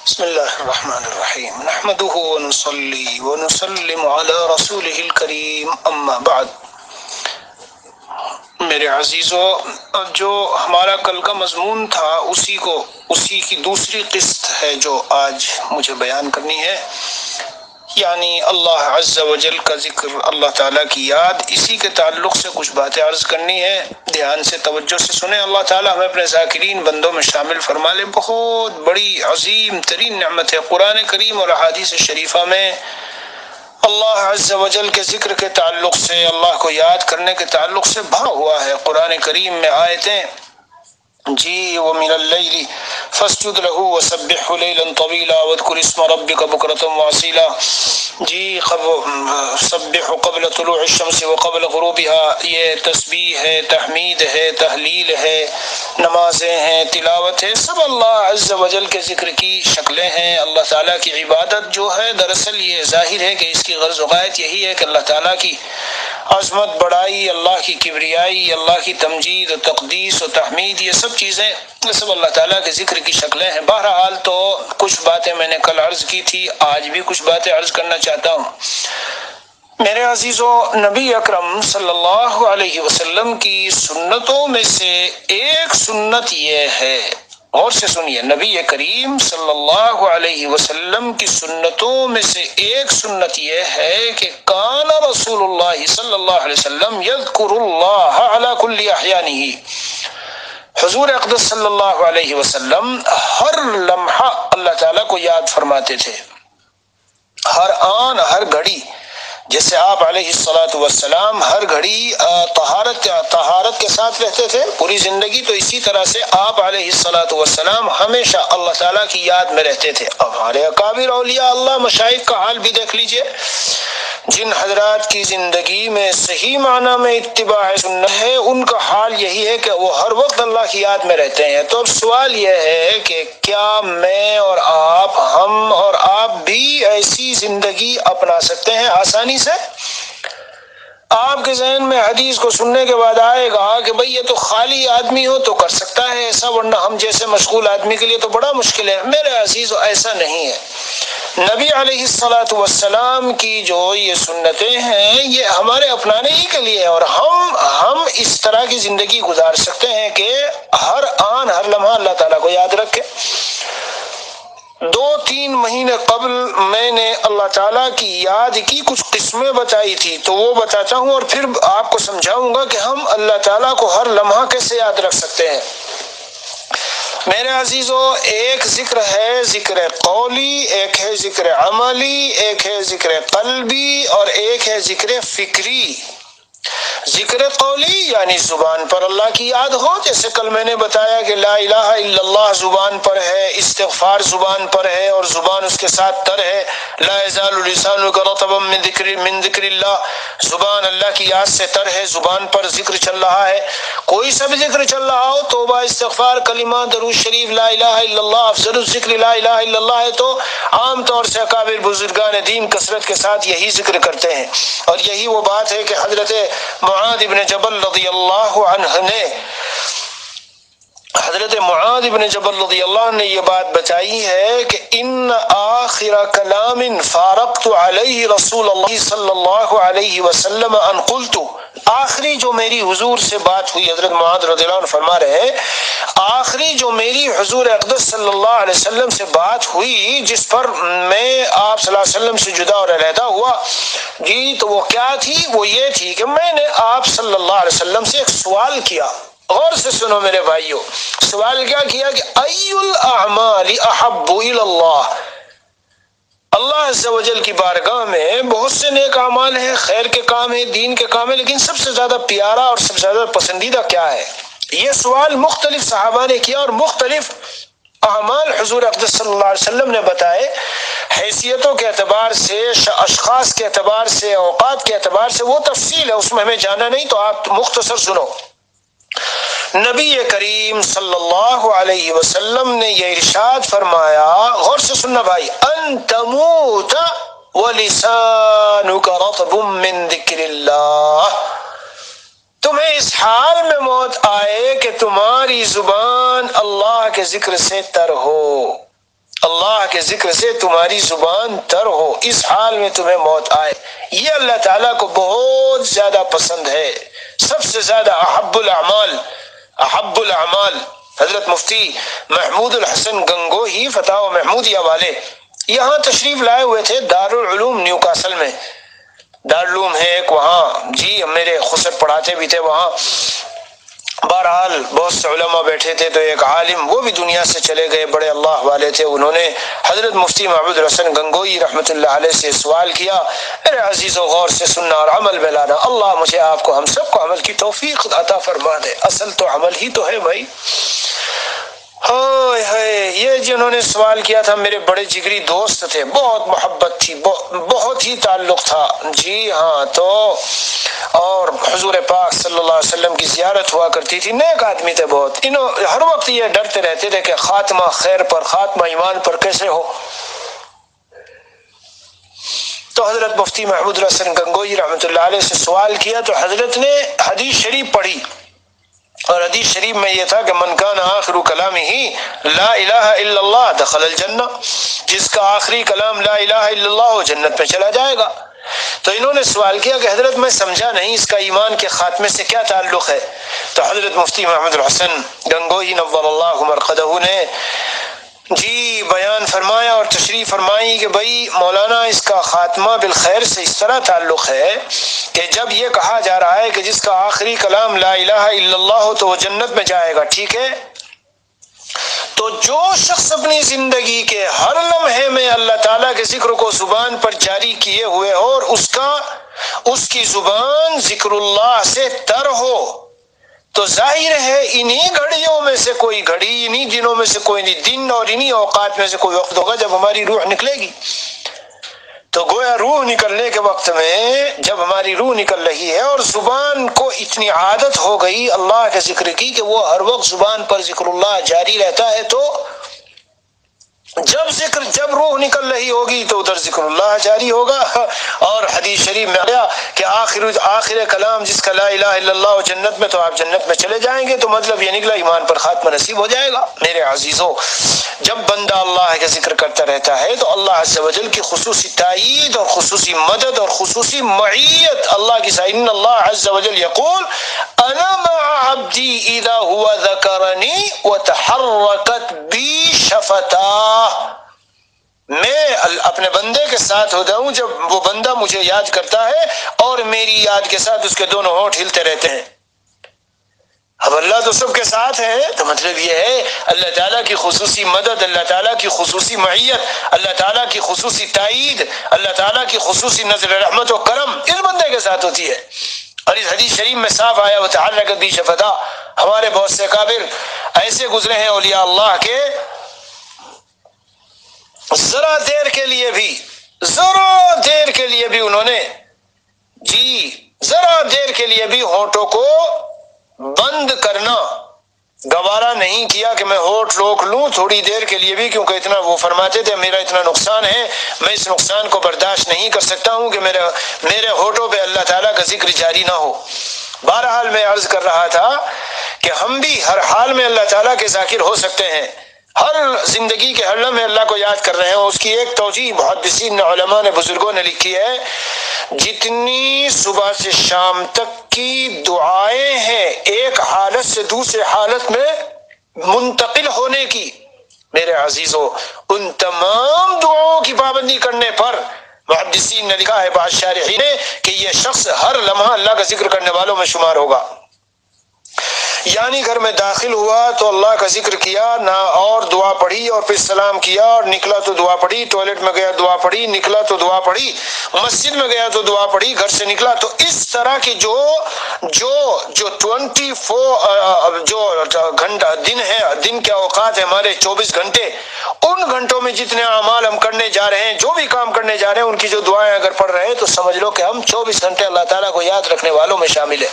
بسم اللہ الرحمن الرحیم نحمده ونصلی ونسلم علی رسولہ الکریم اما بعد۔ میرے عزیزو، جو ہمارا کل کا مضمون تھا اسی کی دوسری قسط ہے جو آج مجھے بیان کرنی ہے، یعنی اللہ عز و جل کا ذکر، اللہ تعالیٰ کی یاد، اسی کے تعلق سے کچھ باتیں عرض کرنی ہے۔ دھیان سے توجہ سے سنیں، اللہ تعالیٰ ہمیں اپنے ذاکرین بندوں میں شامل فرما لے۔ بہت بڑی عظیم ترین نعمت ہے قرآن کریم اور احادیث شریفہ میں اللہ عز و جل کے ذکر کے تعلق سے، اللہ کو یاد کرنے کے تعلق سے بھرا ہوا ہے۔ قرآن کریم میں آیتیں جی وَمِنَ اللَّيْلِ فَاسْجُدْ لَهُ وَسَبِّحْهُ لَيْلًا طَوِيلًا وَاذْكُرِ اسْمَ رَبِّكَ بُكْرَةً وَأَصِيلًا۔ جی سبح قبل طلوع الشمس وقبل غروبها، یہ تسبیح ہے، تحمید ہے، تحلیل ہے، نمازیں ہیں، تلاوت ہے، سب اللہ عز و جل کے ذکر کی شکلیں ہیں۔ اللہ تعالیٰ کی عبادت جو ہے، دراصل یہ ظاہر ہے کہ اس کی غرض و غایت یہی ہے کہ اللہ تعالیٰ کی عظمت، بڑائی، اللہ کی کبریائی، اللہ کی تمجید و تقدیس و تحمید، یہ سب چیزیں، یہ سب اللہ تعالیٰ کے ذکر کی شکلیں ہیں۔ بہرحال تو کچھ باتیں میں نے کل عرض کی تھی، آج بھی کچھ باتیں عرض کرنا چاہتا ہوں۔ میرے عزیزو، نبی اکرم صلی اللہ علیہ وسلم کی سنتوں میں سے ایک سنت یہ ہے، غور سے سنیے، نبی کریم صلی اللہ علیہ وسلم کی سنتوں میں سے ایک سنت یہ ہے کہ کان رسول اللہ صلی اللہ علیہ وسلم یذکر اللہ علی کل احیانہ، حضور اقدس صلی اللہ علیہ وسلم ہر لمحہ اللہ تعالیٰ کو یاد فرماتے تھے، ہر آن، ہر گھڑی۔ جیسے آپ علیہ السلام ہر گھڑی طہارت کے ساتھ رہتے تھے پوری زندگی، تو اسی طرح سے آپ علیہ السلام ہمیشہ اللہ تعالیٰ کی یاد میں رہتے تھے۔ اب ہمارے اکابر اولیاء اللہ مشائخ کا حال بھی دیکھ لیجئے، جن حضرات کی زندگی میں صحیح معنی میں اتباع سنت ہے، ان کا حال یہی ہے کہ وہ ہر وقت اللہ کی یاد میں رہتے ہیں۔ تو اب سوال یہ ہے کہ کیا میں اور آپ، ہم اور آپ بھی ایسی زندگی اپنا سکتے ہیں آسانی سے؟ آپ کے ذہن میں حدیث کو سننے کے بعد آئے گا کہ بھئی یہ تو خالی آدمی ہو تو کر سکتا ہے ایسا، ورنہ ہم جیسے مشغول آدمی کے لیے تو بڑا مشکل ہے۔ میرے عزیزو، ایسا نہیں ہے۔ نبی علیہ السلام کی جو یہ سنتیں ہیں، یہ ہمارے اپنانے ہی کے لیے ہے، اور ہم اس طرح کی زندگی گزار سکتے ہیں کہ ہر آن، ہر لمحہ اللہ تعالیٰ کو یاد رکھے۔ 2-3 مہینے قبل میں نے اللہ تعالیٰ کی یاد کی کچھ قسمیں بتائی تھی، تو وہ بتاتا ہوں اور پھر آپ کو سمجھاؤں گا کہ ہم اللہ تعالیٰ کو ہر لمحہ کیسے یاد رکھ سکتے ہیں۔ میرے عزیزو، ایک ذکر ہے ذکر قولی، ایک ہے ذکر عملی، ایک ہے ذکر قلبی، اور ایک ہے ذکر فکری۔ ذکر قولی یعنی زبان پر اللہ کی یاد ہو، جیسے کل میں نے بتایا کہ لا الہ الا اللہ زبان پر ہے، استغفار زبان پر ہے اور زبان اس کے ساتھ تر ہے، لا یزال لسانک رطبا من ذکر اللہ، زبان اللہ کی یاد سے تر ہے، زبان پر ذکر چل رہا ہے۔ کوئی سا بھی ذکر چل رہا ہو، توبہ، استغفار، کلمہ، درود شریف، لا الہ الا اللہ، افضل الذکر لا الہ الا اللہ ہے، تو عام طور سے اکابر بزرگان دین کثرت کے ساتھ یہی ذکر کرتے ہیں۔ اور یہی وہ بات ہے کہ حضرت معاذ ابن جبل رضی اللہ عنہ نے، حضرت معاذ ابن جبل رضی اللہ عنہ نے یہ بات بتائی ہے کہ ان آخر کلام فارقت علیہ رسول اللہ صلی اللہ علیہ وسلم ان قلت، آخری جو میری حضور سے بات ہوئی، حضرت معاذ رضی اللہ عنہ فرما رہے ہیں، آخری جو میری حضور اقدس صلی اللہ علیہ وسلم سے بات ہوئی جس پر میں آپ صلی اللہ علیہ وسلم سے جدا اور علیحدہ ہوا، جی تو وہ کیا تھی؟ وہ یہ تھی کہ میں نے آپ صلی اللہ علیہ وسلم سے ایک سوال کیا۔ غور سے سنو میرے بھائیو، سوال کیا کیا کہ ای الاعمال احب الی اللہ، اللہ عز و جل کی بارگاہ میں بہت سے نیک اعمال ہیں، خیر کے کام ہیں، دین کے کام ہیں، لیکن سب سے زیادہ پیارا اور سب سے زیادہ پسندیدہ کیا ہے؟ یہ سوال مختلف صحابہ نے کیا اور مختلف اعمال حضور اقدس صلی اللہ علیہ وسلم نے بتائے، حیثیتوں کے اعتبار سے، اشخاص کے اعتبار سے، اوقات کے اعتبار سے، وہ تفصیل ہے، اس میں ہمیں جانا نہیں، تو آپ مختصر سنو۔ نبی کریم صلی اللہ علیہ وسلم نے یہ ارشاد فرمایا، غور سے سننا بھائی، ان تموت ولسانک رطب من ذکر اللہ، تمہیں اس حال میں موت آئے کہ تمہاری زبان اللہ کے ذکر سے تر ہو، اللہ کے ذکر سے تمہاری زبان تر ہو، اس حال میں تمہیں موت آئے، یہ اللہ تعالیٰ کو بہت زیادہ پسند ہے، سب سے زیادہ احب الاعمال۔ حضرت مفتی محمود الحسن گنگوہی فتح و محمودیہ والے یہاں تشریف لائے ہوئے تھے، دارالعلوم نیو کاسل میں، دارالعلوم ہے ایک وہاں، جی میرے خسر پڑھاتے بھی تھے وہاں۔ بہرحال بہت سے علماء بیٹھے تھے، تو ایک عالم وہ بھی دنیا سے چلے گئے، بڑے اللہ والے تھے، انہوں نے حضرت مفتی محمود الحسن گنگوئی رحمۃ اللہ علیہ سے سوال کیا، میرے عزیزو غور سے سننا اور عمل میں لانا، اللہ مجھے آپ کو ہم سب کو عمل کی توفیق عطا فرما دے، اصل تو عمل ہی تو ہے بھائی۔ ہائے ہائے، یہ جنہوں نے سوال کیا تھا میرے بڑے جگری دوست تھے، بہت محبت تھی، بہت ہی تعلق تھا، جی ہاں، تو اور حضور پاک صلی اللہ علیہ وسلم کی زیارت ہوا کرتی تھی، نیک آدمی تھے بہت، انہوں ہر وقت یہ ڈرتے رہتے تھے کہ خاتمہ خیر پر، خاتمہ ایمان پر کیسے ہو۔ تو حضرت مفتی محمود الحسن گنگوئی رحمۃ اللہ علیہ سے سوال کیا، تو حضرت نے حدیث شریف پڑھی، اور حدیث شریف میں یہ تھا کہ من کان آخر کلامہ لا الہ الا اللہ دخل الجنہ، جس کا آخری کلام لا الہ الا اللہ ہو جنت میں چلا جائے گا۔ تو انہوں نے سوال کیا کہ حضرت میں سمجھا نہیں اس کا ایمان کے خاتمے سے کیا تعلق ہے؟ تو حضرت مفتی محمد الحسن گنگوہی نور اللہ مرقدہ نے جی بیان فرمایا اور تشریح فرمائی کہ بھائی مولانا، اس کا خاتمہ بالخیر سے اس طرح تعلق ہے کہ جب یہ کہا جا رہا ہے کہ جس کا آخری کلام لا الہ الا اللہ ہو تو وہ جنت میں جائے گا، ٹھیک ہے، تو جو شخص اپنی زندگی کے ہر لمحے میں اللہ تعالیٰ کے ذکر کو زبان پر جاری کیے ہوئے ہو اور اس کی زبان ذکر اللہ سے تر ہو، تو ظاہر ہے انہی گھڑیوں میں سے کوئی گھڑی، انہی دنوں میں سے کوئی دن اور انہی اوقات میں سے کوئی وقت ہوگا جب ہماری روح نکلے گی۔ تو گویا روح نکلنے کے وقت میں جب ہماری روح نکل رہی ہے اور زبان کو اتنی عادت ہو گئی اللہ کے ذکر کی کہ وہ ہر وقت زبان پر ذکر اللہ جاری رہتا ہے، تو جب روح نکل رہی ہوگی تو ادھر ذکر اللہ جاری ہوگا۔ اور حدیث شریف میں آیا کہ آخر کلام جس کا لا الہ الا اللہ جنت میں، تو آپ جنت میں چلے جائیں گے، تو مطلب یہ نکلا ایمان پر خاتمہ نصیب ہو جائے گا۔ میرے عزیزو، جب بندہ اللہ کے ذکر کرتا رہتا ہے تو اللہ عز و جل کی خصوصی تائید اور خصوصی مدد اور خصوصی معیت اللہ کی ان اللہ عز و جل یقول انا مع عبدی اذا هو ذکرنی وتحرکت بی شفتاہ، میں اپنے بندے کے ساتھ ہوتا ہوں جب وہ بندہ مجھے یاد کرتا ہے اور میری یاد کے ساتھ اس کے دونوں ہونٹ ہلتے رہتے ہیں۔ اب اللہ تو سب کے ساتھ ہے، تو مطلب یہ ہے اللہ تعالیٰ کی خصوصی مدد، اللہ تعالیٰ کی خصوصی معیت، اللہ تعالیٰ کی خصوصی تائید، اللہ تعالیٰ کی خصوصی نظر رحمت و کرم اس بندے کے ساتھ ہوتی ہے۔ اور اس حدیث شریف میں صاف آیا وتحرکت بی شفتہ، ہمارے بہت سے کابر ایسے گزرے ہیں اولیاء اللہ کے، ذرا دیر کے لیے بھی انہوں نے ذرا دیر کے لیے بھی ہونٹوں کو بند کرنا گوارا نہیں کیا کہ میں ہونٹ روک لوں تھوڑی دیر کے لیے بھی، کیونکہ اتنا وہ فرماتے تھے میرا اتنا نقصان ہے، میں اس نقصان کو برداشت نہیں کر سکتا ہوں کہ میرے ہونٹوں پہ اللہ تعالیٰ کا ذکر جاری نہ ہو۔ بہرحال میں عرض کر رہا تھا کہ ہم بھی ہر حال میں اللہ تعالیٰ کے ذاکر ہو سکتے ہیں، ہر زندگی کے ہر لمحے اللہ کو یاد کر رہے ہیں۔ اس کی ایک توجیہ محدثین علماء نے بزرگوں نے لکھی ہے، جتنی صبح سے شام تک کی دعائیں ہیں ایک حالت سے دوسرے حالت میں منتقل ہونے کی، میرے عزیزو ان تمام دعاؤں کی پابندی کرنے پر محدثین نے لکھا ہے بعض شارحین نے کہ یہ شخص ہر لمحہ اللہ کا ذکر کرنے والوں میں شمار ہوگا۔ یعنی گھر میں داخل ہوا تو اللہ کا ذکر کیا نہ، اور دعا پڑھی اور پھر سلام کیا، اور نکلا تو دعا پڑھی، ٹوائلٹ میں گیا دعا پڑھی، نکلا تو دعا پڑھی، مسجد میں گیا تو دعا پڑھی، گھر سے نکلا تو اس طرح کی جو 24 جو گھنٹہ دن ہے، دن کے اوقات ہے ہمارے 24 گھنٹے، ان گھنٹوں میں جتنے اعمال ہم کرنے جا رہے ہیں، جو بھی کام کرنے جا رہے ہیں، ان کی جو دعائیں اگر پڑھ رہے ہیں تو سمجھ لو کہ ہم 24 گھنٹے اللہ تعالیٰ کو یاد رکھنے والوں میں شامل ہے،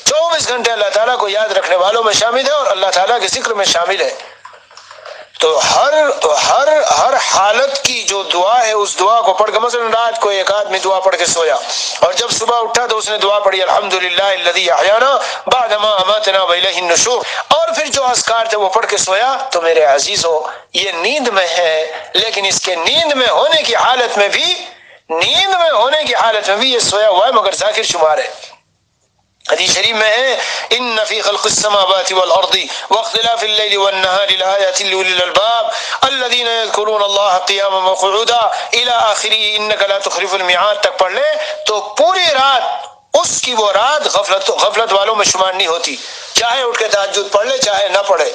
24 گھنٹے اللہ تعالیٰ کو یاد رکھنے والوں میں شامل ہے اور اللہ تعالیٰ کے ذکر میں شامل ہے۔ تو ہر حالت کی جو دعا ہے اس دعا کو پڑھ کے، مثلا رات کو ایک آدمی دعا پڑھ کے سویا اور جب صبح اٹھا تو اس نے دعا پڑھی الحمدللہ الذی احیانا بعد ما اماتنا والیہ النشور، اور پھر جو اذکار تھے وہ پڑھ کے سویا، تو میرے عزیزو یہ نیند میں ہے، لیکن اس کے نیند میں ہونے کی حالت میں بھی یہ سویا ہوا ہے مگر ذاکر شمار ہے۔ حدیث شریف میں ہے ان فی خلق السماوات والارض واختلاف اللیل والنہار لآیات لأولی الالباب الذین یذکرون اللہ قیاما وقعودا الی آخری انک لا تخلف الميعاد تک پڑھ لے تو پوری رات اس کی وہ رات غفلت والوں میں شمار نہیں ہوتی، چاہے اٹھ کے تہجد پڑھ لے چاہے نہ پڑھے۔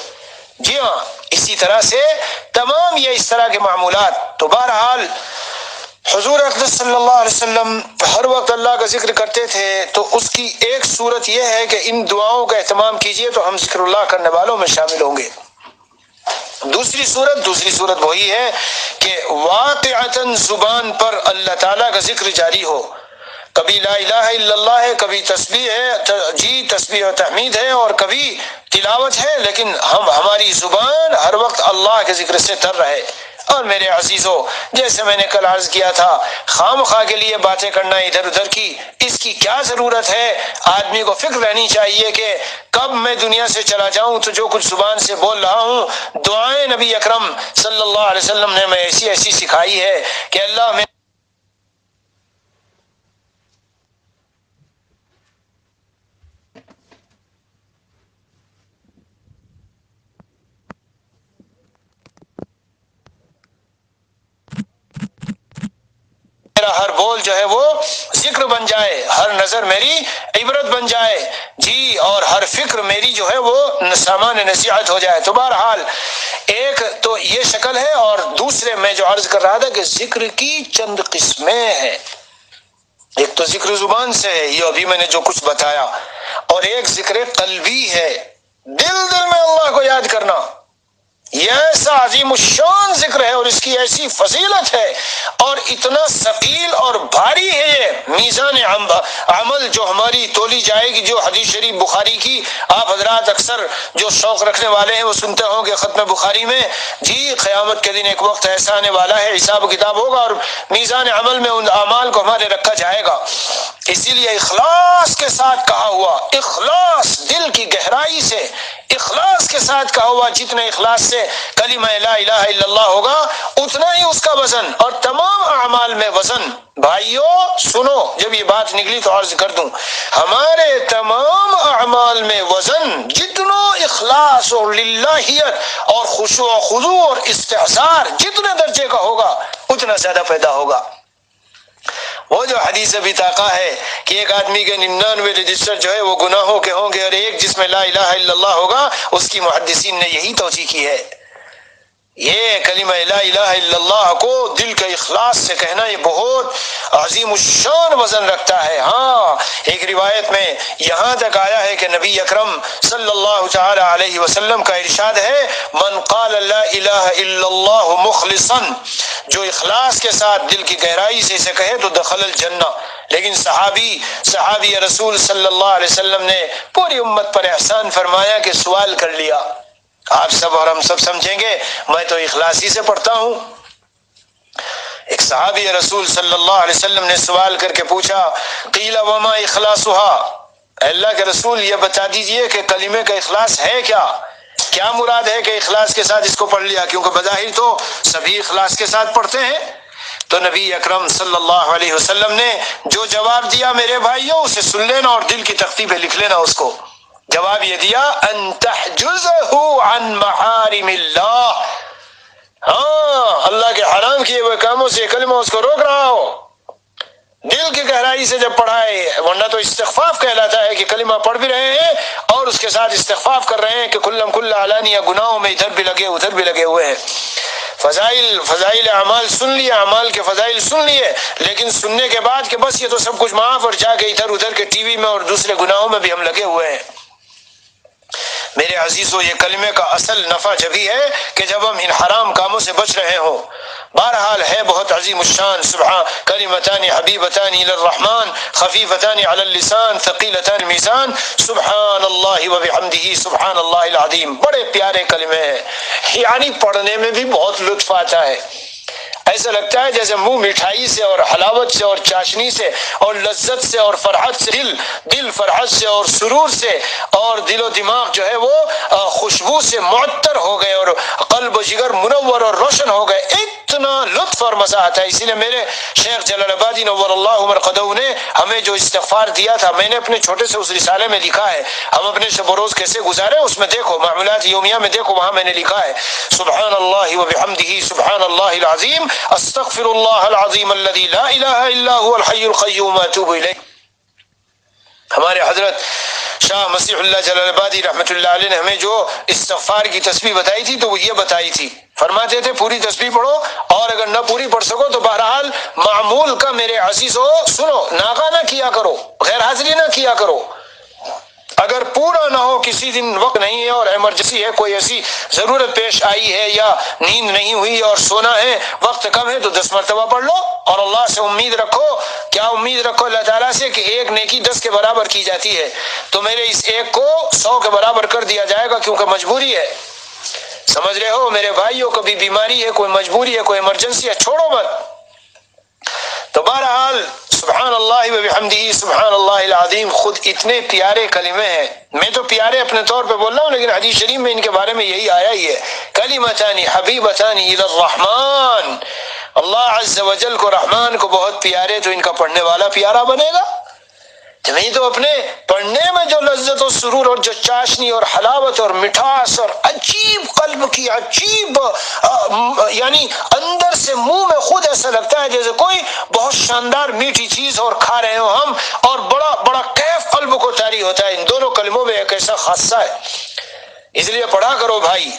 جی ہاں، اسی طرح سے تمام یہ اس طرح کے معمولات۔ تو بہرحال حضور اقدس صلی اللہ علیہ وسلم ہر وقت اللہ کا ذکر کرتے تھے، تو اس کی ایک صورت یہ ہے کہ ان دعاؤں کا اہتمام کیجئے تو ہم ذکر اللہ کرنے والوں میں شامل ہوں گے۔ دوسری صورت وہی ہے کہ واقعتاً زبان پر اللہ تعالیٰ کا ذکر جاری ہو، کبھی لا الہ الا اللہ ہے، کبھی تسبیح ہے، تسبیح و تحمید ہے، اور کبھی تلاوت ہے، لیکن ہماری زبان ہر وقت اللہ کے ذکر سے تر رہے۔ اور میرے عزیزو، جیسے میں نے کل عرض کیا تھا، خام خواہ کے لیے باتیں کرنا ادھر ادھر کی، اس کی کیا ضرورت ہے؟ آدمی کو فکر رہنی چاہیے کہ کب میں دنیا سے چلا جاؤں تو جو کچھ زبان سے بول رہا ہوں، دعائیں نبی اکرم صلی اللہ علیہ وسلم نے ہمیں ایسی سکھائی ہے کہ اللہ میں میرا ہر بول جو ہے وہ ذکر بن جائے، ہر نظر میری عبرت بن جائے، جی، اور ہر فکر میری جو ہے وہ سامان نصیحت ہو جائے۔ تو بہرحال ایک تو یہ شکل ہے، اور دوسرے میں جو عرض کر رہا تھا کہ ذکر کی چند قسمیں ہیں۔ ایک تو ذکر زبان سے ہے، یہ ابھی میں نے جو کچھ بتایا، اور ایک ذکر قلبی ہے، دل میں اللہ کو یاد کرنا۔ یہ ایسا عظیم الشان ذکر ہے اور اس کی ایسی فضیلت ہے اور اتنا ثقیل اور بھاری ہے یہ میزان عمل جو ہماری تولی جائے گی۔ جو حدیث شریف بخاری کی آپ حضرات اکثر جو شوق رکھنے والے ہیں وہ سنتے ہوں گے ختم بخاری میں، جی قیامت کے دن ایک وقت ایسا آنے والا ہے، حساب و کتاب ہوگا اور میزان عمل میں ان اعمال کو ہمارے رکھا جائے گا۔ اسی لیے اخلاص کے ساتھ کہا ہوا، اخلاص دل کی گہرائی سے اخلاص کے ساتھ کہا ہوا، جتنے اخلاص سے کلمہ لا الہ الا اللہ ہوگا اتنا ہی اس کا وزن اور تمام اعمال میں وزن۔ بھائیو سنو، جب یہ بات نکلی تو عرض کر دوں، ہمارے تمام اعمال میں وزن جتنا اخلاص اور للہیت اور خشوع و خضوع اور استحضار جتنے درجے کا ہوگا اتنا زیادہ پیدا ہوگا۔ وہ جو حدیث بطاقہ ہے کہ ایک آدمی کے 99 رجسٹر جو ہے وہ گناہوں کے ہوں گے اور ایک جس میں لا الہ الا اللہ ہوگا، اس کی محدثین نے یہی توجیہ کی ہے۔ یہ کلمہ لا الہ الا اللہ کو دل کے اخلاص سے کہنا یہ بہت عظیم الشان وزن رکھتا ہے۔ ہاں، ایک روایت میں یہاں تک آیا ہے کہ نبی اکرم صلی اللہ تعالی علیہ وسلم کا ارشاد ہے، من قال لا الہ الا اللہ مخلصا، جو اخلاص کے ساتھ دل کی گہرائی سے اسے کہے تو دخل الجنہ۔ لیکن صحابی رسول صلی اللہ علیہ وسلم نے پوری امت پر احسان فرمایا کہ سوال کر لیا، آپ سب اور ہم سب سمجھیں گے، میں تو اخلاصی سے پڑھتا ہوں۔ ایک صحابی رسول صلی اللہ علیہ وسلم نے سوال کر کے پوچھا، قیل وما اخلاصها، اللہ کے رسول یہ بتا دیجئے کہ کلمے کا اخلاص ہے کیا مراد ہے کہ اخلاص کے ساتھ اس کو پڑھ لیا، کیونکہ بظاہر تو سبھی اخلاص کے ساتھ پڑھتے ہیں۔ تو نبی اکرم صلی اللہ علیہ وسلم نے جو جواب دیا میرے بھائیوں اسے سن لینا اور دل کی تختی پہ لکھ لینا اس کو۔ جواب یہ دیا، ان تحجزہ عن محارم اللہ، ہاں اللہ کے حرام کیے ہوئے کاموں سے کلمہ اس کو روک رہا ہو، دل کی گہرائی سے جب پڑھائے، ورنہ تو استخفاف کہلاتا ہے کہ کلمہ پڑھ بھی رہے ہیں اور اس کے ساتھ استخفاف کر رہے ہیں کہ کل علانیہ گناہوں میں ادھر بھی لگے ادھر بھی لگے ہوئے ہیں۔ فضائل اعمال سن لیے، اعمال کے فضائل سن لیے، لیکن سننے کے بعد کہ بس یہ تو سب کچھ معاف، اور جا کے ادھر ادھر کے ٹی وی میں اور دوسرے گناہوں میں بھی ہم لگے ہوئے ہیں۔ میرے عزیزو یہ کلمے کا اصل نفع جبھی ہے کہ جب ہم ان حرام کاموں سے بچ رہے ہوں۔ بہرحال ہے بہت عظیم الشان، سبحان کلمتان حبیبتان الی الرحمن خفیفتان علی اللسان ثقیلتان المیزان سبحان اللہ وبحمدہ سبحان اللہ العظیم۔ بڑے پیارے کلمے ہیں، یعنی پڑھنے میں بھی بہت لطف آتا ہے، ایسا لگتا ہے جیسے منہ مٹھائی سے اور حلاوت سے اور چاشنی سے اور لذت سے اور فرحت سے، دل فرحت سے اور سرور سے، اور دل و دماغ جو ہے وہ خوشبو سے معطر ہو گئے اور قلب و جگر منور اور روشن ہو گئے، اتنا لطف اور مزہ آتا ہے۔ اسی لیے میرے شیخ جلال آبادی نور اللہ مرقدہ نے ہمیں جو استغفار دیا تھا، میں نے اپنے چھوٹے سے اس رسالے میں لکھا ہے، ہم اپنے شب و روز کیسے گزارے اس میں دیکھو، معمولات یومیہ میں دیکھو، وہاں میں نے لکھا ہے سبحان اللہ وبحمدہ سبحان اللہ العظیم استغفر اللہ العظیم الذی لا الہ الا هو الحی القیوم اتوب الیہ۔ ہمارے حضرت شاہ مسیح اللہ جلال آبادی رحمۃ اللہ علیہ نے ہمیں جو استغفار کی تسبیح بتائی تھی تو وہ یہ بتائی تھی، فرماتے تھے پوری تسبیح پڑھو، اور اگر نہ پوری پڑھ سکو تو بہرحال معمول کا میرے عزیزو سنو، ناغہ نہ کیا کرو، غیر حاضری نہ کیا کرو۔ اگر پورا نہ ہو، کسی دن وقت نہیں ہے اور ایمرجنسی ہے، کوئی ایسی ضرورت پیش آئی ہے یا نیند نہیں ہوئی اور سونا ہے، وقت کم ہے، تو 10 مرتبہ پڑھ لو، اور اللہ سے امید رکھو، کیا امید رکھو اللہ تعالیٰ سے کہ ایک نیکی 10 کے برابر کی جاتی ہے، تو میرے اس ایک کو 100 کے برابر کر دیا جائے گا، کیونکہ مجبوری ہے، سمجھ رہے ہو میرے بھائیوں، کبھی بیماری ہے، کوئی مجبوری ہے، کوئی ایمرجنسی ہے، چھوڑو مت۔ تو بہرحال سبحان اللہ وبحمدہ سبحان اللہ العظیم خود اتنے پیارے کلمے ہیں، میں تو پیارے اپنے طور پہ بول رہا ہوں، لیکن حدیث شریف میں ان کے بارے میں یہی آیا ہی ہے، کلمتان حبیبتان الی الرحمن، اللہ عز و جل کو، رحمان کو بہت پیارے، تو ان کا پڑھنے والا پیارا بنے گا۔ نہیں تو اپنے پڑھنے میں جو لذت و سرور اور جو چاشنی اور حلاوت اور مٹھاس اور عجیب قلب کی عجیب یعنی اندر سے منہ میں خود ایسا لگتا ہے جیسے کوئی بہت شاندار میٹھی چیز اور کھا رہے ہو ہم، اور بڑا بڑا کیف قلب کو طاری ہوتا ہے۔ ان دونوں کلموں میں ایک ایسا خاصہ ہے، اس لیے پڑھا کرو بھائی،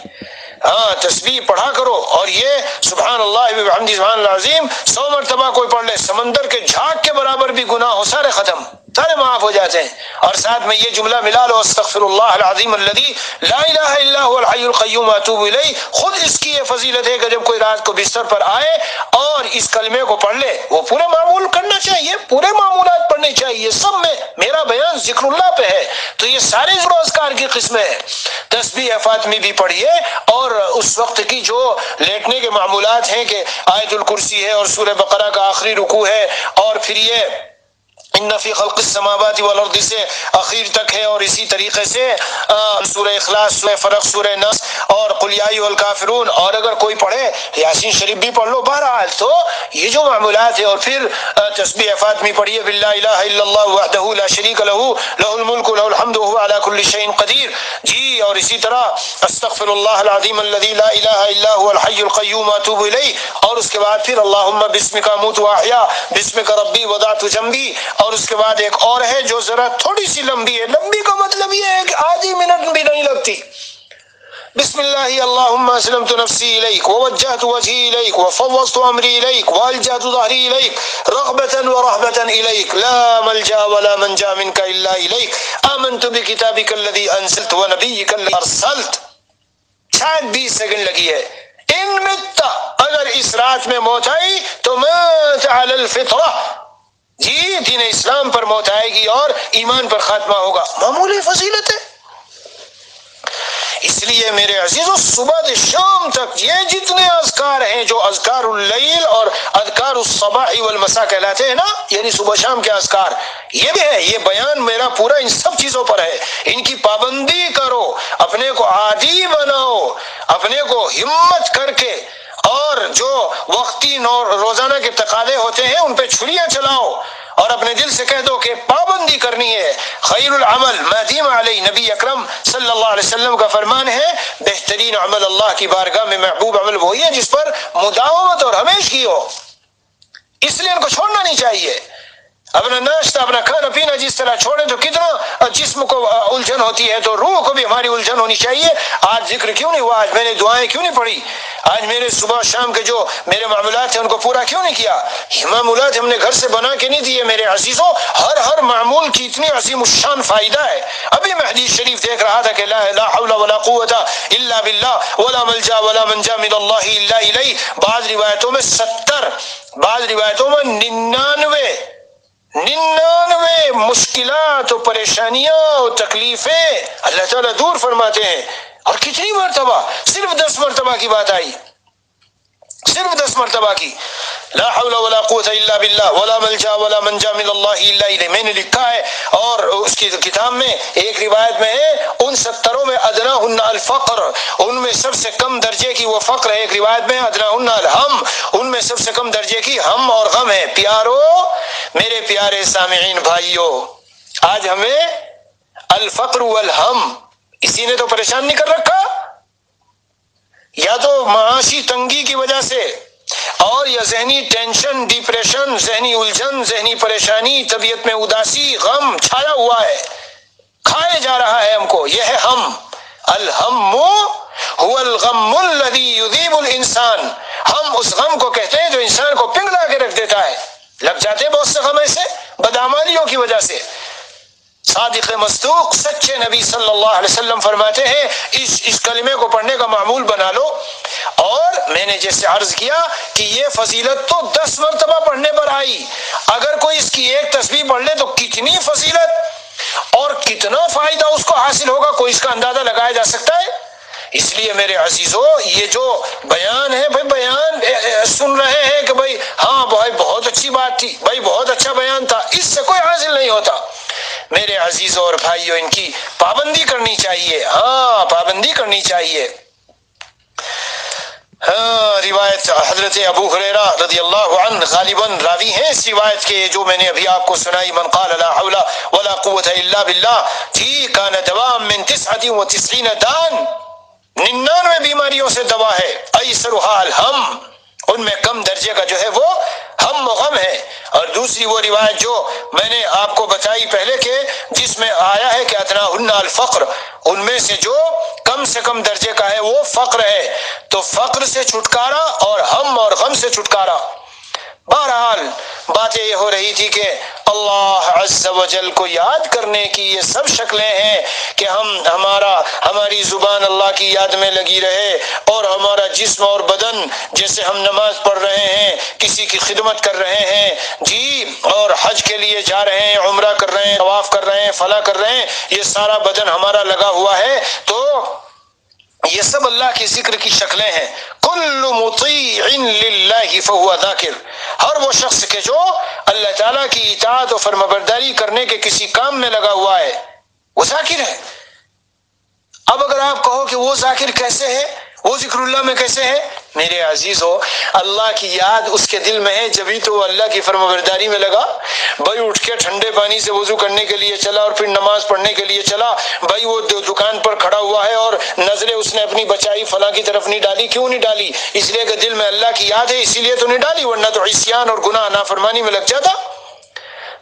ہاں تسبیح پڑھا کرو، اور یہ سبحان اللہ وبحمدہ سبحان اللہ العظیم 100 مرتبہ کوئی پڑھ لے، سمندر کے جھاگ کے برابر بھی گناہ ہو سارے ختم، سارے معاف ہو جاتے ہیں۔ اور ساتھ میں یہ جملہ ملا لو، استغفر اللہ العظیم الذی لا الہ الا هو الحی القیوم اتوب الیہ۔ خود اس کی یہ فضیلت ہے کہ جب کوئی رات کو بستر پر آئے اور اس کلمے کو پڑھ لے، وہ پورے معمول کرنا چاہیے، پورے معمولات پڑھنے چاہیے، سب میں میرا بیان ذکر اللہ پہ ہے، تو یہ سارے ذکر و اذکار کی قسمیں ہیں۔ تسبیح فاطمی بھی پڑھیے، اور اس وقت کی جو لیٹنے کے معمولات ہیں کہ آیت الکرسی ہے اور سورہ بقرہ کا آخری رکوع ہے، اور پھر یہ ان فی خلق السماوات والارض سے اخیر تک ہے، اور اسی طریقے سے سورہ اخلاص، سورہ فلق، سورہ ناس اور قل یا ایھا الکافرون، اور اگر کوئی پڑھے یاسین شریف بھی پڑھ لو۔ بہرحال تو یہ جو معمولات ہے، اور پھر تسبیح فاطمی پڑھیے، باللہ الہ الا اللہ وحدہ لا شریک لہ لہ الملک ولہ الحمد وہو علی کل شیء قدیر جی، اور اسی طرح استغفر اللہ العظیم الذی لا الہ الا هو الحی القیوم اتوب الیہ، اور اس کے بعد پھر اللہم بسمک اموت واحیا بسمک ربی وضعت جنبی، اور اس کے بعد ایک اور ہے جو ذرا تھوڑی سی لمبی ہے، لمبی کا مطلب یہ ہے کہ آدھی منٹ بھی نہیں لگتی، بسم اللہ اللہم اسلمت نفسی الیک ووجہت وجہی الیک وفوضت امری الیک والجہت ظہری الیک رغبتا ورہبتا الیک لا ملجا ولا منجا منک الا الیک آمنت بکتابک الذی انزلت ونبیک الذی ارسلت۔ شاید 20 سیکنڈ لگی ہے۔ ان مت، اگر اس رات میں موت آئی تو مات علی الفطرہ، جی دین اسلام پر موت آئے گی اور ایمان پر خاتمہ ہوگا، معمولی فضیلت ہے۔ اس لیے میرے عزیزو صبح سے شام تک یہ جتنے اذکار ہیں جو اذکار اللیل اور اذکار الصباح والمساء کہلاتے ہیں نا، یعنی صبح شام کے اذکار، یہ بھی ہے، یہ بیان میرا پورا ان سب چیزوں پر ہے، ان کی پابندی کرو، اپنے کو عادی بناؤ، اپنے کو ہمت کر کے، اور جو وقتی روزانہ کے تقاضے ہوتے ہیں ان پہ چھریاں چلاؤ، اور اپنے دل سے کہہ دو کہ پابندی کرنی ہے۔ خیر العمل ما دیم علیہ، نبی اکرم صلی اللہ علیہ وسلم کا فرمان ہے، بہترین عمل اللہ کی بارگاہ میں محبوب عمل وہی ہے جس پر مداومت اور ہمیشگی ہو، اس لیے ان کو چھوڑنا نہیں چاہیے۔ اپنا ناشتہ اپنا کھانا پینا جس طرح چھوڑیں تو کتنا جسم کو الجھن ہوتی ہے، تو روح کو بھی ہماری الجھن ہونی چاہیے۔ آج ذکر کیوں نہیں ہوا؟ آج میں نے دعائیں کیوں نہیں پڑھی؟ آج میرے صبح شام کے جو میرے معمولات ہیں ان کو پورا کیوں نہیں کیا؟ یہ معمولات ہم نے گھر سے بنا کے نہیں دیے میرے عزیزوں، ہر معمول کی اتنی عظیم الشان فائدہ ہے۔ ابھی میں حدیث شریف دیکھ رہا تھا کہ لا حول ولا قوت الا باللہ ولا ملجا ولا منجا من اللہ الا الیہ، بعض روایتوں میں 70، بعض روایتوں میں 99 مشکلات و پریشانیاں و تکلیفیں اللہ تعالیٰ دور فرماتے ہیں۔ اور کتنی مرتبہ؟ صرف 10 مرتبہ کی بات آئی، صرف 10 مرتبہ کی، لا حول ولا قوت الا باللہ ولا ملجا ولا منجا من اللہ الا الیہ، میں نے لکھا ہے۔ اور اس کی کتاب میں ایک روایت میں ہے ان 70 میں ادناہن الفقر، ان میں سب سے کم درجے کی وہ فقر ہے۔ ایک روایت میں ادناہن الہم، ان میں سب سے کم درجے کی ہم اور غم ہے۔ پیارو، میرے پیارے سامعین بھائیو، آج ہمیں الفقر والہم اسی نے تو پریشان نہیں کر رکھا، یا تو معاشی تنگی کی وجہ سے، اور یا ذہنی ٹینشن، ڈپریشن، ذہنی الجھن، ذہنی پریشانی، طبیعت میں اداسی، غم چھایا ہوا ہے، کھائے جا رہا ہے ہم کو۔ یہ ہے ہم۔ الہم هو الغم الذي يذيب الانسان، ہم اس غم کو کہتے ہیں جو انسان کو پنگلا کے رکھ دیتا ہے۔ لگ جاتے بہت سے غم ایسے بدعمالیوں کی وجہ سے۔ صادق مصدوق سچے نبی صلی اللہ علیہ وسلم فرماتے ہیں اس کلمے کو پڑھنے کا معمول بنا لو۔ اور میں نے جیسے عرض کیا کہ یہ فضیلت تو 10 مرتبہ پڑھنے پر آئی، اگر کوئی اس کی ایک تسبیح پڑھ لے تو کتنی فضیلت اور کتنا فائدہ اس کو حاصل ہوگا، کوئی اس کا اندازہ لگایا جا سکتا ہے؟ اس لیے میرے عزیزو، یہ جو بیان ہے بھائی، بیان سن رہے ہیں کہ بھائی ہاں بھائی بہت اچھی بات تھی، بھائی بہت اچھا بیان تھا، اس سے کوئی حاصل نہیں ہوتا میرے عزیزوں اور بھائیوں۔ ان کی پابندی کرنی چاہیے، ہاں پابندی کرنی چاہیے۔ روایت حضرت ابو ہریرہ رضی اللہ عنہ غالباً راوی ہیں اس روایت کے جو میں نے ابھی آپ کو سنائی، من قال لا حول ولا قوت الا باللہ جی کان دواء من 99 دان، 99 بیماریوں سے دوا ہے، ایسرها الہم، ان میں کم درجے کا جو ہے وہ ہم و غم ہے۔ اور دوسری وہ روایت جو میں نے آپ کو بتائی پہلے کہ جس میں آیا ہے کہ ادناہن الفقر، ان میں سے جو کم سے کم درجے کا ہے وہ فقر ہے۔ تو فقر سے چھٹکارا اور ہم اور غم سے چھٹکارا۔ بہرحال باتیں یہ ہو رہی تھی کہ اللہ عز و جل کو یاد کرنے کی یہ سب شکلیں ہیں کہ ہماری زبان اللہ کی یاد میں لگی رہے، اور ہمارا جسم اور بدن جیسے ہم نماز پڑھ رہے ہیں، کسی کی خدمت کر رہے ہیں جی، اور حج کے لیے جا رہے ہیں، عمرہ کر رہے ہیں، طواف کر رہے ہیں، فلاں کر رہے ہیں، یہ سارا بدن ہمارا لگا ہوا ہے، تو یہ سب اللہ کی ذکر کی شکلیں ہیں۔ کل مطیع للہ فہو ذاکر، ہر وہ شخص کے جو اللہ تعالیٰ کی اطاعت و فرمانبرداری کرنے کے کسی کام میں لگا ہوا ہے وہ ذاکر ہے۔ اب اگر آپ کہو کہ وہ ذاکر کیسے ہے، وہ ذکر اللہ میں کیسے ہے، میرے عزیزو اللہ کی یاد اس کے دل میں ہے، جبھی تو وہ اللہ کی فرمانبرداری میں لگا۔ بھائی اٹھ کے ٹھنڈے پانی سے وضو کرنے کے لیے چلا اور پھر نماز پڑھنے کے لیے چلا، بھائی وہ دکان پر کھڑا ہوا ہے اور نظریں اس نے اپنی بچائی فلاں کی طرف نہیں ڈالی، کیوں نہیں ڈالی؟ اس لیے کہ دل میں اللہ کی یاد ہے، اسی لیے تو نہیں ڈالی، ورنہ تو عصیان اور گناہ نافرمانی میں لگ جاتا۔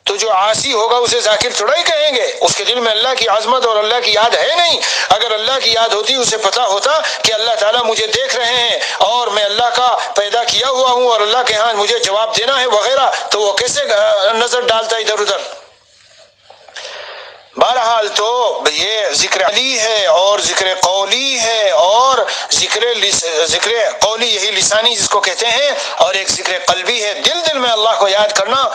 تو جو عاصی ہوگا اسے ذاکر تھوڑا ہی کہیں گے، اس کے دل میں اللہ کی عظمت اور اللہ کی یاد ہے نہیں۔ اگر اللہ کی یاد ہوتی، اسے پتا ہوتا کہ اللہ تعالیٰ مجھے دیکھ رہے ہیں اور میں اللہ کا پیدا کیا ہوا ہوں اور اللہ کے ہاں مجھے جواب دینا ہے وغیرہ، تو وہ کیسے نظر ڈالتا ادھر ادھر؟ بہرحال تو یہ ذکر علی ہے اور ذکر قولی ہے، اور ذکر قولی یہی لسانی جس کو کہتے ہیں، اور ایک ذکر قلبی ہے، دل میں اللہ کو یاد کرنا۔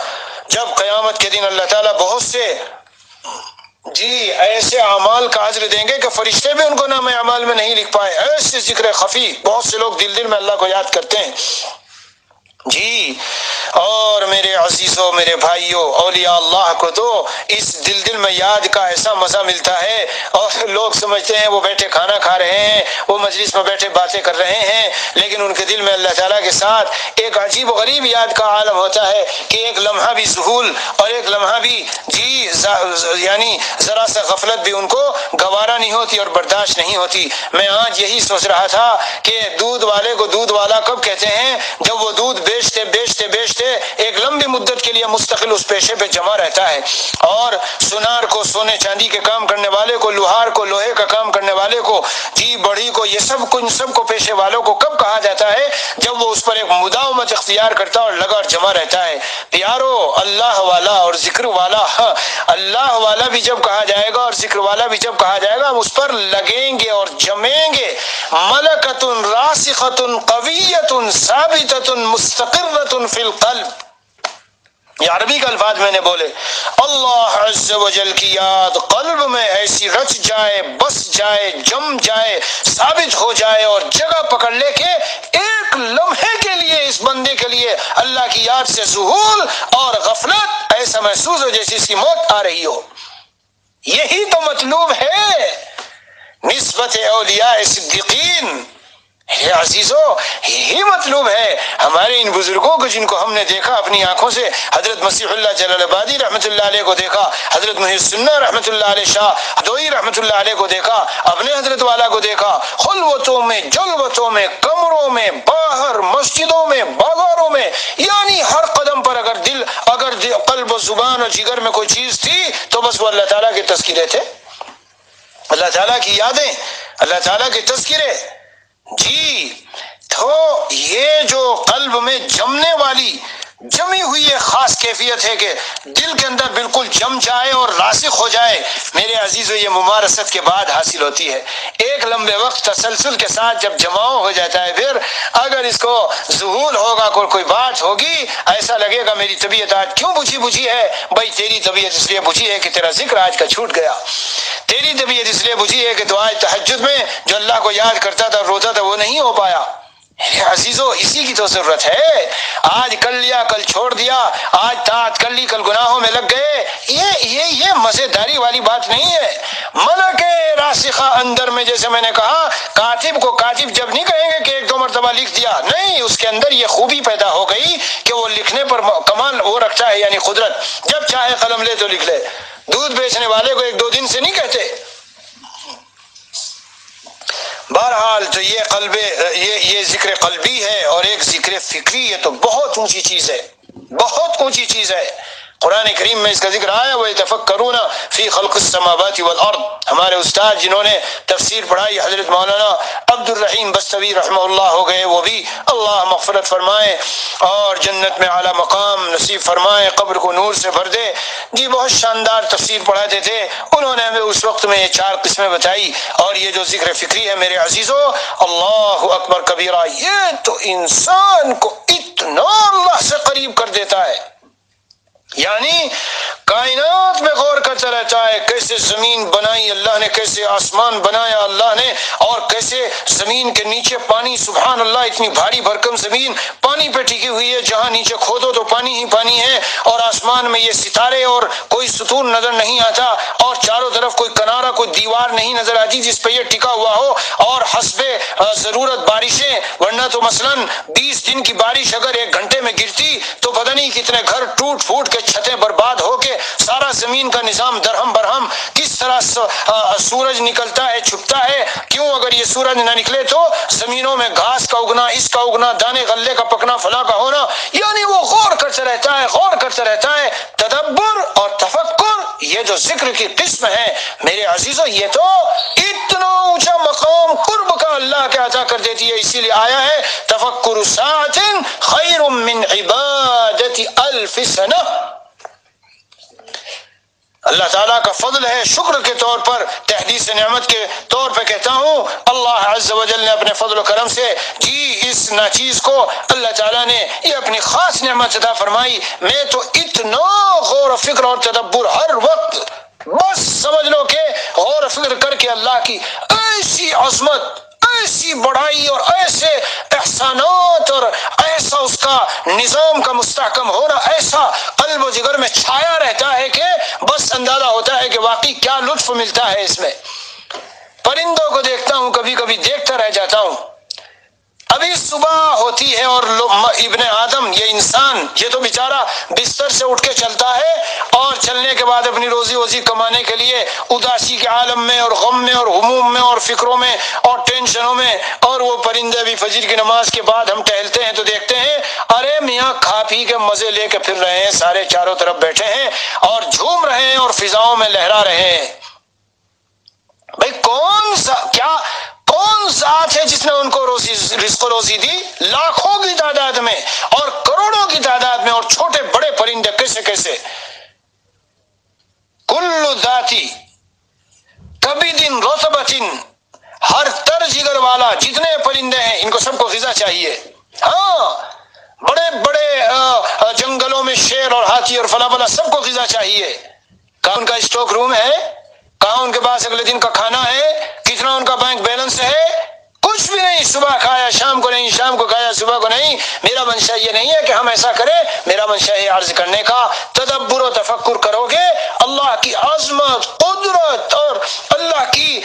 جب قیامت کے دن اللہ تعالیٰ بہت سے جی ایسے اعمال کا اجر دیں گے کہ فرشتے بھی ان کو نام اعمال میں نہیں لکھ پائے، ایسے ذکر خفی بہت سے لوگ دل میں اللہ کو یاد کرتے ہیں جی۔ اور میرے عزیزوں، میرے بھائیوں، اولیاء اللہ کو تو اس دل میں یاد کا ایسا مزہ ملتا ہے، اور لوگ سمجھتے ہیں وہ بیٹھے کھانا کھا رہے ہیں، وہ مجلس میں بیٹھے باتیں کر رہے ہیں، لیکن ان کے دل میں اللہ تعالیٰ کے ساتھ ایک عجیب و غریب یاد کا عالم ہوتا ہے کہ ایک لمحہ بھی ذہول اور ایک لمحہ بھی جی یعنی ذرا سا غفلت بھی ان کو گوارا نہیں ہوتی اور برداشت نہیں ہوتی۔ میں آج یہی سوچ رہا تھا کہ دودھ والے کو دودھ والا کب کہتے ہیں؟ جب وہ دودھ بیچتے ایک لمبی مدت کے لیے لیے مستقل اس پیشے پہ جمع رہتا ہے، اور سونار کو سونے چاندی کے کام کرنے والے کو، لوہار کو لوہے کا کام کرنے والے کو، جی بڑھی کو، یہ سب کو، ان سب کو پیشے والوں کو کب کہا جاتا ہے؟ جب وہ اس پر ایک مداومت اختیار کرتا اور لگا اور جمع رہتا ہے۔ پیارو، اللہ والا اور ذکر والا، اللہ والا بھی جب کہا جائے گا اور ذکر والا بھی جب کہا جائے گا، ہم اس پر لگیں گے اور جمیں گے۔ ملکۃ راسخۃ قویۃ ثابتۃ مستقرۃ فی القلب، یہ عربی کا الفاظ میں نے بولے۔ اللہ عز و جل کی یاد قلب میں ایسی رچ جائے، بس جائے، جم جائے، ثابت ہو جائے، اور جگہ پکڑ لے کے ایک لمحے کے لیے اس بندے کے لیے اللہ کی یاد سے ذہول اور غفلت ایسا محسوس ہو جیسے اس کی موت آ رہی ہو۔ یہی تو مطلوب ہے نسبت اولیاء صدیقین۔ ہے عزیزو، یہی مطلوب ہے ہمارے ان بزرگوں کو جن کو ہم نے دیکھا اپنی آنکھوں سے، حضرت مسیح اللہ جلال آبادی رحمۃ اللہ علیہ کو دیکھا، حضرت محی السنہ رحمۃ اللہ علیہ شاہ دوئی رحمۃ اللہ علیہ کو دیکھا، اپنے حضرت والا کو دیکھا، خلوتوں میں، جلوتوں میں، کمروں میں، باہر مسجدوں میں، بازاروں میں، یعنی ہر قدم پر اگر قلب و زبان اور جگر میں کوئی چیز تھی تو بس وہ اللہ تعالیٰ کے تذکرے تھے، اللہ تعالیٰ کی یادیں، اللہ تعالیٰ کے تذکرے۔ جی تو یہ جو قلب میں جمنے والی، جمی ہوئی ایک خاص کیفیت ہے کہ دل کے اندر بالکل جم جائے اور راسخ ہو جائے، میرے عزیزو یہ ممارست کے بعد حاصل ہوتی ہے۔ ایک لمبے وقت تسلسل کے ساتھ جب جماؤ ہو جاتا ہے، پھر اگر اس کو ظہور ہوگا، کوئی بات ہوگی، ایسا لگے گا میری طبیعت آج کیوں بجھی ہے؟ بھائی تیری طبیعت اس لیے بجھی ہے کہ تیرا ذکر آج کا چھوٹ گیا، تیری طبیعت اس لیے بجھی ہے کہ تو آج تہجد میں جو اللہ کو یاد کرتا تھا، روتا تھا، وہ نہیں ہو پایا۔ عزیزو اسی کی تو ضرورت ہے۔ آج کر لیا، کل چھوڑ دیا، آج طاعت کر لی، کل گناہوں میں لگ گئے، یہ مزیداری والی بات نہیں ہے۔ ملک راسخہ اندر میں، جیسے میں نے کہا، کاتب کو کاتب جب نہیں کہیں گے کہ ایک دو مرتبہ لکھ دیا، نہیں، اس کے اندر یہ خوبی پیدا ہو گئی کہ وہ لکھنے پر کمال وہ رکھتا ہے، یعنی قدرت، جب چاہے قلم لے تو لکھ لے۔ دودھ بیچنے والے کو ایک دو دن سے نہیں کہتے۔ بہرحال تو یہ ذکر قلبی ہے، اور ایک ذکر فکری، یہ تو بہت اونچی چیز ہے، بہت اونچی چیز ہے۔ قرآن کریم میں اس کا ذکر آیا، وَيَتَفَكَّرُونَ فِي خَلْقِ السَّمَاوَاتِ وَالْأَرْضِ۔ ہمارے استاد جنہوں نے تفسیر پڑھائی حضرت مولانا عبد الرحیم بستوی رحمہ اللہ ہو گئے، وہ بھی اللہ مغفرت فرمائے اور جنت میں اعلیٰ مقام نصیب فرمائے، قبر کو نور سے بھر دے۔ جی بہت شاندار تفسیر پڑھاتے تھے، انہوں نے ہمیں اس وقت میں یہ 4 قسمیں بتائی، اور یہ جو ذکر فکری ہے میرے عزیزو، اللہ اکبر کبیرہ، یہ تو انسان کو اتنا اللہ سے قریب کر دیتا ہے، یعنی کائنات میں غور کرتا رہتا ہے، کیسے زمین بنائی اللہ نے، کیسے آسمان بنایا اللہ نے، اور کیسے زمین کے نیچے پانی، سبحان اللہ، اتنی بھاری بھرکم زمین پانی پہ ٹکی ہوئی ہے، جہاں نیچے کھودو تو پانی ہی پانی ہے، اور آسمان میں یہ ستارے اور کوئی ستون نظر نہیں آتا، اور چاروں طرف کوئی کنارہ، کوئی دیوار نہیں نظر آتی جس پہ یہ ٹکا ہوا ہو، اور حسب ضرورت بارشیں، ورنہ تو مثلاً 20 دن کی بارش اگر 1 گھنٹے میں گرتی تو پتہ نہیں کتنے گھر ٹوٹ پھوٹ کے، چھتیں برباد ہو کے، سارا زمین کا نظام درہم برہم۔ کس طرح سورج نکلتا ہے، چھپتا ہے، کیوں؟ اگر یہ سورج نہ نکلے تو زمینوں میں گھاس کا اگنا، اس کا اگنا، دانے غلے کا پکنا، فلاں کا ہونا، یعنی وہ غور کرتا رہتا ہے، غور کرتا رہتا ہے۔ تدبر اور تفکر، یہ جو ذکر کی قسم ہے میرے عزیزو، یہ تو اتنا اونچا مقام قرب کا اللہ کے عطا کر دیتی ہے، اسی لیے آیا ہے تفکر ساعۃ خیر من عبادت 1000 سنہ۔ اللہ تعالیٰ کا فضل ہے، شکر کے طور پر، تحدیث نعمت کے طور پہ کہتا ہوں، اللہ عز و جل نے اپنے فضل و کرم سے جی اس ناچیز کو اللہ تعالیٰ نے یہ اپنی خاص نعمت عطا فرمائی۔ میں تو اتنا غور و فکر اور تدبر ہر وقت، بس سمجھ لو کہ غور و فکر کر کے اللہ کی ایسی عظمت، ایسی بڑائی اور ایسے احسانات اور ایسا اس کا نظام کا مستحکم ہونا ایسا قلب و جگر میں چھایا رہتا ہے کہ بس اندازہ ہوتا ہے کہ واقعی کیا لطف ملتا ہے اس میں۔ پرندوں کو دیکھتا ہوں، کبھی کبھی دیکھتا رہ جاتا ہوں، ابھی صبح ہوتی ہے اور ابن آدم یہ انسان یہ تو بیچارہ بستر سے اٹھ کے چلتا ہے اور چلنے کے بعد اپنی روزی روزی کمانے کے لیے اداسی کے عالم میں اور غم میں اور ہموم میں اور فکروں میں اور ٹینشنوں میں، اور وہ پرندے بھی فجر کی نماز کے بعد ہم ٹہلتے ہیں تو دیکھتے ہیں ارے میاں کھا پی کے مزے لے کے پھر رہے ہیں، سارے چاروں طرف بیٹھے ہیں اور جھوم رہے ہیں اور فضاؤں میں لہرا رہے ہیں۔ بھائی کون ذات ہے جس نے ان کو رزق و روزی دی؟ لاکھوں کی تعداد میں اور کروڑوں کی تعداد میں، اور چھوٹے بڑے پرندے کیسے کیسے۔ کل ذاتی کبھی دن رتبتن، ہر تر جگر والا جتنے پرندے ہیں ان کو سب کو غذا چاہیے۔ ہاں بڑے بڑے جنگلوں میں شیر اور ہاتھی اور فلا فلا سب کو غذا چاہیے۔ کہاں ان کا اسٹاک روم ہے؟ کہاں ان کے پاس اگلے دن کا کھانا ہے؟ کتنا ان کا بینک بیلنس ہے؟ کچھ بھی نہیں۔ صبح کھایا شام کو نہیں، شام کو کھایا صبح کو نہیں۔ میرا منشا یہ نہیں ہے کہ ہم ایسا کریں، میرا منشا ہے عرض کرنے کا۔ تدبر و تفکر کرو گے اللہ کی عظمت، قدرت اور اللہ کی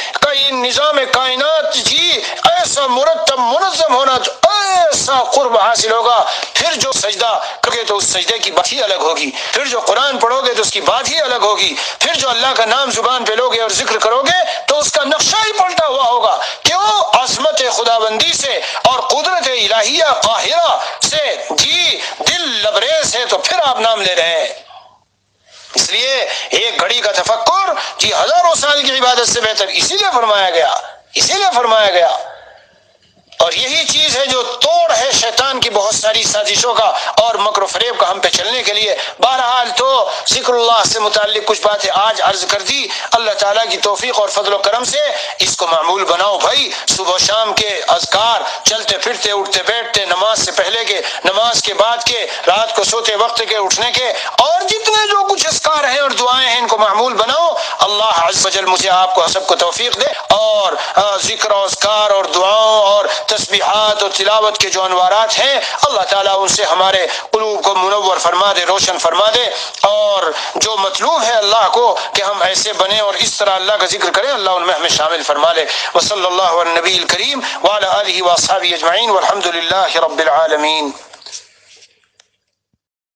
نظام کائنات جی ایسا مرتب منظم ہونا، ایسا قرب حاصل ہوگا۔ پھر جو سجدہ کرو گے تو اس سجدے کی بات ہی الگ ہوگی، پھر جو قرآن پڑھو گے تو اس کی بات ہی الگ ہوگی، پھر جو اللہ کا نام زبان پہ لوگے اور ذکر کرو گے تو اس کا نقشہ ہی پلٹا ہوا ہوگا۔ کیوں؟ عظمت خداوندی سے اور قدرت الہیہ قاہرہ سے جی دل لبریز ہے، تو پھر آپ نام لے رہے ہیں۔ اس لیے ایک گھڑی کا تفکر جی ہزاروں سال کی عبادت سے بہتر، اسی لیے فرمایا گیا۔ اور یہی چیز ہے جو توڑ ہے شیطان کی بہت ساری سازشوں کا اور مکر و فریب کا ہم پہ چلنے کے لیے۔ بہرحال تو ذکر اللہ سے متعلق کچھ باتیں آج عرض کر دی، اللہ تعالیٰ کی توفیق اور فضل و کرم سے اس کو معمول بناؤ بھائی۔ صبح و شام کے اذکار، چلتے پھرتے اٹھتے بیٹھتے، نماز سے پہلے کے، نماز کے بعد کے، رات کو سوتے وقت کے، اٹھنے کے، اور جتنے جو کچھ اذکار ہیں اور دعائیں ہیں ان کو معمول بناؤ۔ اللہ عز و جل مجھے آپ کو سب کو توفیق دے، اور ذکر و اذکار اور دعاؤں اور تسبیحات اور تلاوت کے جو انوارات ہیں اللہ تعالیٰ ان سے ہمارے قلوب کو منور فرما دے، روشن فرما دے، اور جو مطلوب ہے اللہ کو کہ ہم ایسے بنیں اور اس طرح اللہ کا ذکر کریں، اللہ ان میں ہمیں شامل فرما لے۔ وصلی اللہ علی النبی الکریم وعلی آلہ واصحابہ اجمعین والحمد للہ رب العالمین۔